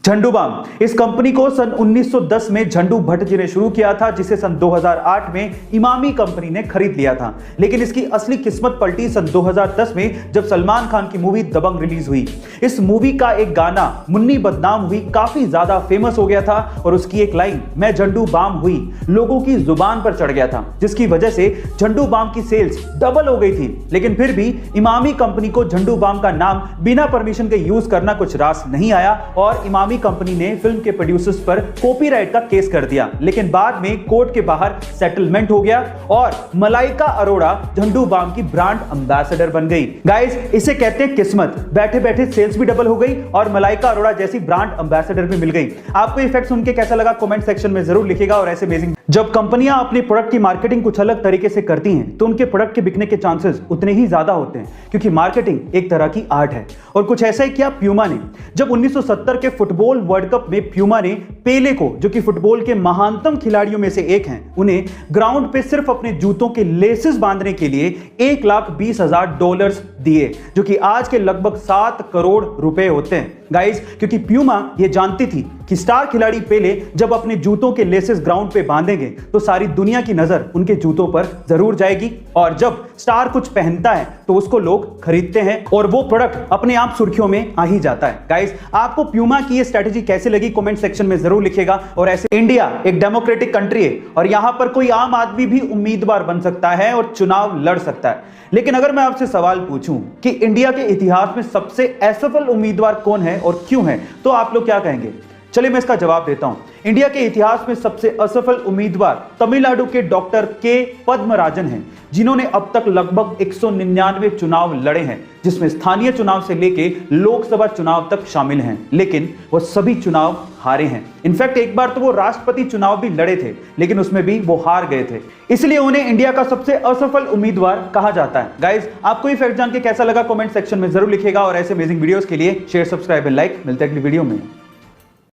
झंडू balm. इस company को सन 1910 में झंडू भट्ट जी ने शुरू किया था, जिसे सन 2008 में इमामी कंपनी ने खरीद लिया था। लेकिन इसकी असली किस्मत पलटी सन 2010 में जब सलमान खान की मूवी दबंग रिलीज हुई। इस मूवी का एक गाना मुन्नी बदनाम हुई काफी ज्यादा फेमस हो गया था और उसकी एक लाइन मैं झंडू बाम हुई लोगों की जुबान पर चढ़ गया था, जिसकी वजह से झंडू बाम की सेल्स डबल हो गई थी। लेकिन फिर भी इमामी कंपनी को झंडू बाम का नाम बिना परमिशन के यूज करना कुछ रास नहीं आया और इमामी कंपनी ने फिल्म के प्रोड्यूसर्स पर कॉपीराइट का केस कर दिया। लेकिन बाद में कोर्ट के बाहर सेटलमेंट हो गया और मलाइका अरोड़ा झंडू बाम की ब्रांड एम्बेसडर बन गई। गाइस, इसे कहते हैं किस्मत। बैठे बैठे सेल्स भी डबल हो गई और मलाइका अरोड़ा जैसी ब्रांड एम्बेसडर भी मिल गई। आपको ये फैक्ट सुन के कैसा लगा कमेंट सेक्शन में जरूर लिखिएगा। और ऐसे अमेजिंग जब कंपनियां अपने प्रोडक्ट की मार्केटिंग कुछ अलग तरीके से करती हैं तो उनके प्रोडक्ट के बिकने के चांसेस उतने ही ज्यादा होते हैं, क्योंकि मार्केटिंग एक तरह की आर्ट है। और कुछ ऐसा ही किया प्यूमा ने। जब 1970 के फुटबॉल वर्ल्ड कप में प्यूमा ने पेले को, जो कि फुटबॉल के महानतम खिलाड़ियों में से एक हैं, उन्हें ग्राउंड पे सिर्फ अपने जूतों के लेसेस बांधने के लिए $1,20,000 दिए, जो कि आज के लगभग 7 करोड़ रुपए होते हैं। गाइस, क्योंकि प्यूमा ये जानती थी कि स्टार खिलाड़ी पेले जब अपने जूतों के लेसेस ग्राउंड पे बांधेंगे तो सारी दुनिया की नजर उनके जूतों पर जरूर जाएगी और जब स्टार कुछ पहनता है तो उसको लोग खरीदते हैं और वो प्रोडक्ट अपने आप सुर्खियों में आ ही जाता है। गाइस, आपको प्यूमा की ये स्ट्रेटेजी कैसे लगी कमेंट सेक्शन में जरूर लिखिएगा। और ऐसे इंडिया एक डेमोक्रेटिक कंट्री है और यहां पर कोई आम आदमी भी उम्मीदवार बन सकता है और चुनाव लड़ सकता है। लेकिन अगर मैं आपसे सवाल पूछूं कि इंडिया के इतिहास में सबसे असफल उम्मीदवार कौन है और क्यों है, तो आप लोग क्या कहेंगे? चलिए मैं इसका जवाब देता हूं। इंडिया के इतिहास में सबसे असफल उम्मीदवार तमिलनाडु के डॉक्टर के पद्मराजन हैं, जिन्होंने अब तक लगभग 199 चुनाव लड़े हैं, जिसमें स्थानीय चुनाव से लेके लोकसभा चुनाव तक शामिल हैं। लेकिन वो सभी चुनाव हारे हैं। इनफैक्ट एक बार तो वो राष्ट्रपति चुनाव भी लड़े थे, लेकिन उसमें भी वो हार गए थे। इसलिए उन्हें इंडिया का सबसे असफल उम्मीदवार कहा जाता है। गाइस, आपको ये फैक्ट जान के कैसा लगा कमेंट सेक्शन में जरूर लिखिएगा। और ऐसे अमेजिंग वीडियोस के लिए शेयर, सब्सक्राइब एंड लाइक। मिलते हैं अगली वीडियो में।